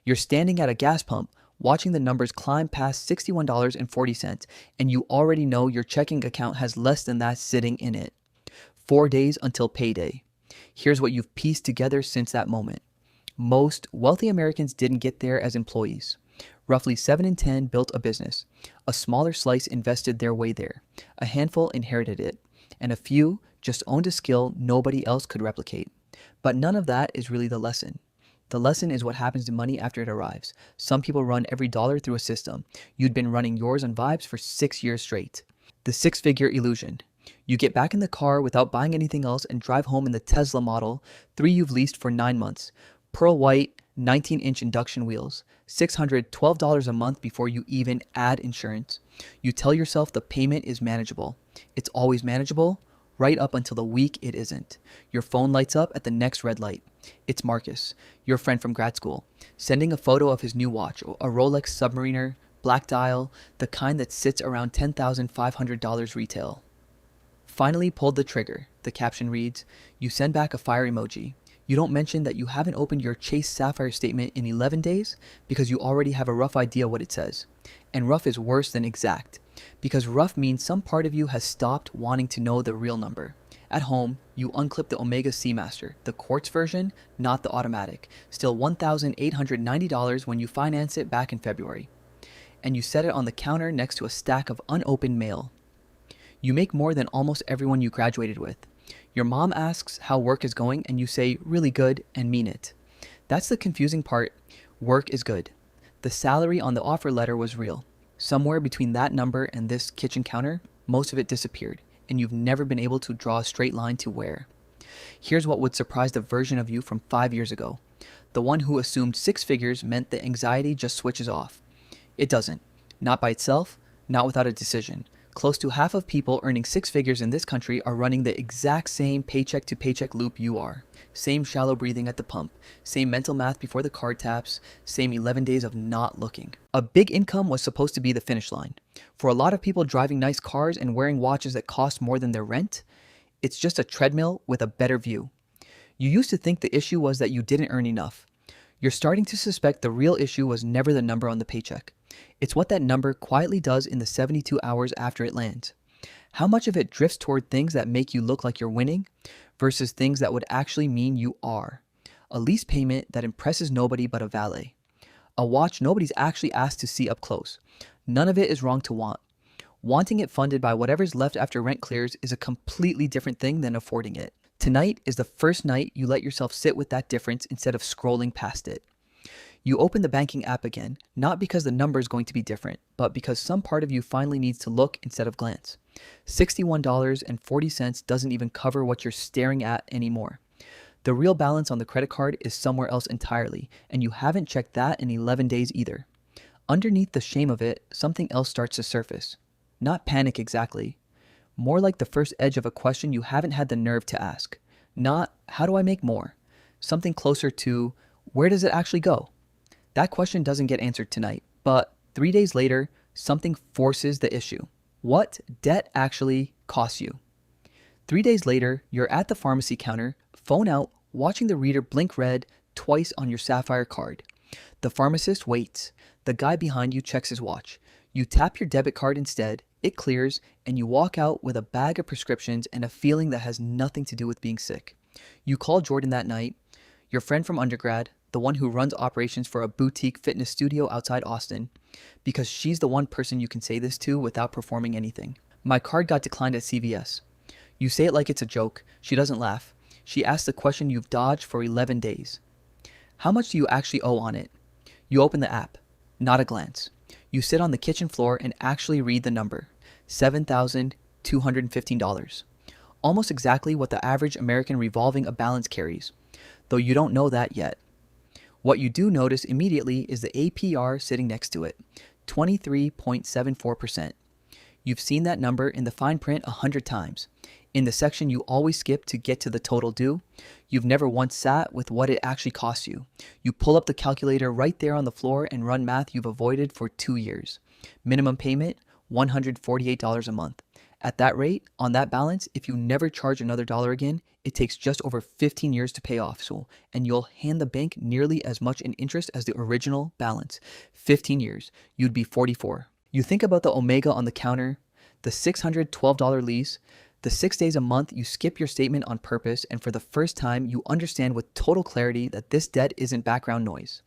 You're standing at a gas pump, watching the numbers climb past $61.40, and you already know your checking account has less than that sitting in it. 4 days until payday. Here's what you've pieced together since that moment. Most wealthy Americans didn't get there as employees. Roughly 7 in 10 built a business. A smaller slice invested their way there. A handful inherited it. And a few just owned a skill nobody else could replicate. But none of that is really the lesson. The lesson is what happens to money after it arrives. Some people run every dollar through a system. You'd been running yours on vibes for 6 years straight. The six-figure illusion. You get back in the car without buying anything else and drive home in the Tesla Model 3 you've leased for 9 months. Pearl white, 19-inch induction wheels. $612 a month before you even add insurance. You tell yourself the payment is manageable. It's always manageable, right up until the week it isn't. Your phone lights up at the next red light. It's Marcus, your friend from grad school, sending a photo of his new watch, a Rolex Submariner, black dial, the kind that sits around $10,500 retail. Finally pulled the trigger, the caption reads. You send back a fire emoji. You don't mention that you haven't opened your Chase Sapphire statement in 11 days because you already have a rough idea what it says. And rough is worse than exact, because rough means some part of you has stopped wanting to know the real number. At home, you unclip the Omega Seamaster, the quartz version, not the automatic, still $1,890 when you finance it back in February. And you set it on the counter next to a stack of unopened mail. You make more than almost everyone you graduated with. Your mom asks how work is going and you say really good and mean it. That's the confusing part. Work is good. The salary on the offer letter was real. Somewhere between that number and this kitchen counter, most of it disappeared, and you've never been able to draw a straight line to where. Here's what would surprise the version of you from 5 years ago. The one who assumed 6 figures meant the anxiety just switches off. It doesn't. Not by itself, not without a decision. Close to half of people earning 6 figures in this country are running the exact same paycheck-to-paycheck loop you are. Same shallow breathing at the pump, same mental math before the card taps, same 11 days of not looking. A big income was supposed to be the finish line. For a lot of people driving nice cars and wearing watches that cost more than their rent, it's just a treadmill with a better view. You used to think the issue was that you didn't earn enough. You're starting to suspect the real issue was never the number on the paycheck. It's what that number quietly does in the 72 hours after it lands. How much of it drifts toward things that make you look like you're winning versus things that would actually mean you are. A lease payment that impresses nobody but a valet. A watch nobody's actually asked to see up close. None of it is wrong to want. Wanting it funded by whatever's left after rent clears is a completely different thing than affording it. Tonight is the first night you let yourself sit with that difference instead of scrolling past it. You open the banking app again, not because the number is going to be different, but because some part of you finally needs to look instead of glance. $61.40 doesn't even cover what you're staring at anymore. The real balance on the credit card is somewhere else entirely, and you haven't checked that in 11 days either. Underneath the shame of it, something else starts to surface. Not panic exactly. More like the first edge of a question you haven't had the nerve to ask. Not, how do I make more? Something closer to, where does it actually go? That question doesn't get answered tonight, but 3 days later, something forces the issue. What debt actually costs you? 3 days later, you're at the pharmacy counter, phone out, watching the reader blink red twice on your Sapphire card. The pharmacist waits. The guy behind you checks his watch. You tap your debit card instead, it clears, and you walk out with a bag of prescriptions and a feeling that has nothing to do with being sick. You call Jordan that night, your friend from undergrad, the one who runs operations for a boutique fitness studio outside Austin, because she's the one person you can say this to without performing anything. My card got declined at CVS. You say it like it's a joke. She doesn't laugh. She asks the question you've dodged for 11 days. How much do you actually owe on it? You open the app. Not a glance. You sit on the kitchen floor and actually read the number. $7,215. Almost exactly what the average American revolving a balance carries, though you don't know that yet. What you do notice immediately is the APR sitting next to it, 23.74%. You've seen that number in the fine print 100 times. In the section you always skip to get to the total due, you've never once sat with what it actually costs you. You pull up the calculator right there on the floor and run math you've avoided for 2 years. Minimum payment, $148 a month. At that rate, on that balance, if you never charge another dollar again, it takes just over 15 years to pay off, and you'll hand the bank nearly as much in interest as the original balance. 15 years, you'd be 44. You think about the Omega on the counter, the $612 lease, the 6 days a month you skip your statement on purpose, and for the first time, you understand with total clarity that this debt isn't background noise.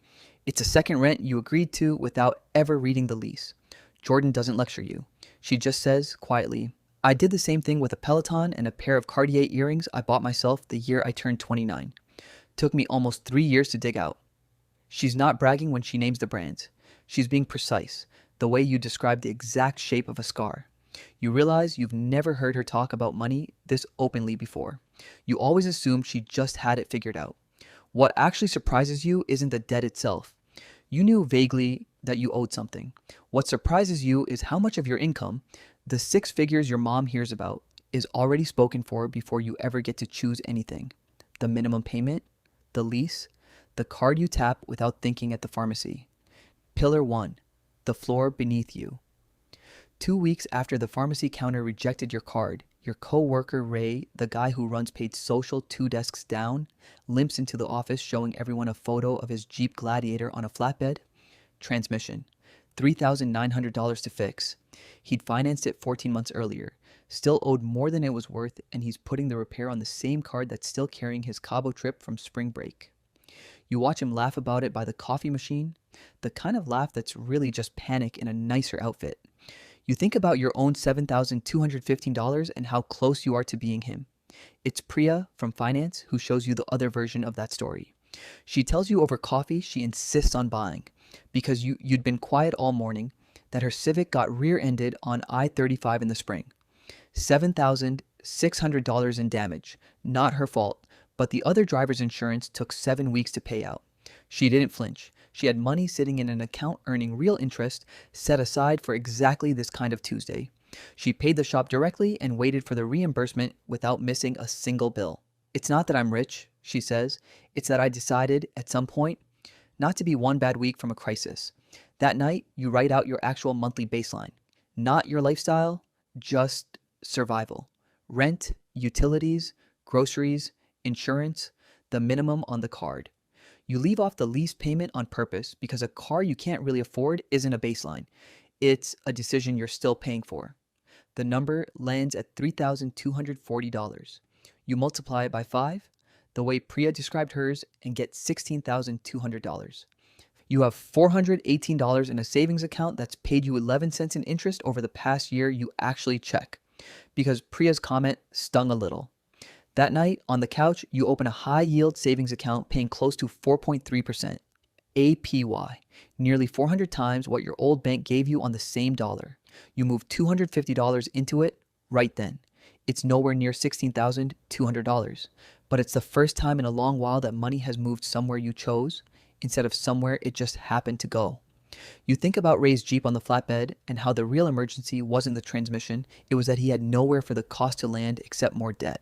It's a second rent you agreed to without ever reading the lease. Jordan doesn't lecture you. She just says, quietly, I did the same thing with a Peloton and a pair of Cartier earrings I bought myself the year I turned 29. Took me almost 3 years to dig out. She's not bragging when she names the brands. She's being precise, the way you describe the exact shape of a scar. You realize you've never heard her talk about money this openly before. You always assumed she just had it figured out. What actually surprises you isn't the debt itself. You knew vaguely that you owed something. What surprises you is how much of your income, the 6 figures your mom hears about, is already spoken for before you ever get to choose anything. The minimum payment, the lease, the card you tap without thinking at the pharmacy. Pillar 1, the floor beneath you. 2 weeks after the pharmacy counter rejected your card, your coworker Ray, the guy who runs Paid Social 2 desks down, limps into the office showing everyone a photo of his Jeep Gladiator on a flatbed. Transmission, $3,900 to fix. He'd financed it 14 months earlier, still owed more than it was worth, and he's putting the repair on the same card that's still carrying his Cabo trip from spring break. You watch him laugh about it by the coffee machine, the kind of laugh that's really just panic in a nicer outfit. You think about your own $7,215 and how close you are to being him. It's Priya from finance who shows you the other version of that story. She tells you over coffee she insists on buying, because you'd been quiet all morning, that her Civic got rear-ended on I-35 in the spring. $7,600 in damage. Not her fault, but the other driver's insurance took 7 weeks to pay out. She didn't flinch. She had money sitting in an account earning real interest set aside for exactly this kind of Tuesday. She paid the shop directly and waited for the reimbursement without missing a single bill. It's not that I'm rich, she says. It's that I decided at some point not to be one bad week from a crisis. That night, you write out your actual monthly baseline. Not your lifestyle, just survival. Rent, utilities, groceries, insurance, the minimum on the card. You leave off the lease payment on purpose because a car you can't really afford isn't a baseline. It's a decision you're still paying for. The number lands at $3,240. You multiply it by 5, the way Priya described hers, and get $16,200. You have $418 in a savings account that's paid you 11 cents in interest over the past year you actually check, because Priya's comment stung a little. That night, on the couch, you open a high-yield savings account paying close to 4.3%, APY, nearly 400 times what your old bank gave you on the same dollar. You move $250 into it right then. It's nowhere near $16,200, but it's the first time in a long while that money has moved somewhere you chose instead of somewhere it just happened to go. You think about Ray's Jeep on the flatbed and how the real emergency wasn't the transmission, it was that he had nowhere for the cost to land except more debt.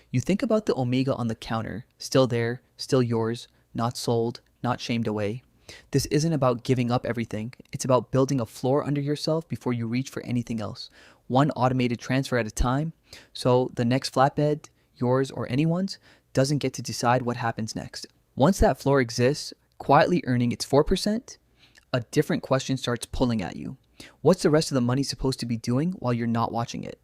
You think about the Omega on the counter, still there, still yours, not sold, not shamed away. This isn't about giving up everything. It's about building a floor under yourself before you reach for anything else. One automated transfer at a time, so the next flatbed, yours or anyone's, doesn't get to decide what happens next. Once that floor exists, quietly earning its 4%, a different question starts pulling at you. What's the rest of the money supposed to be doing while you're not watching it?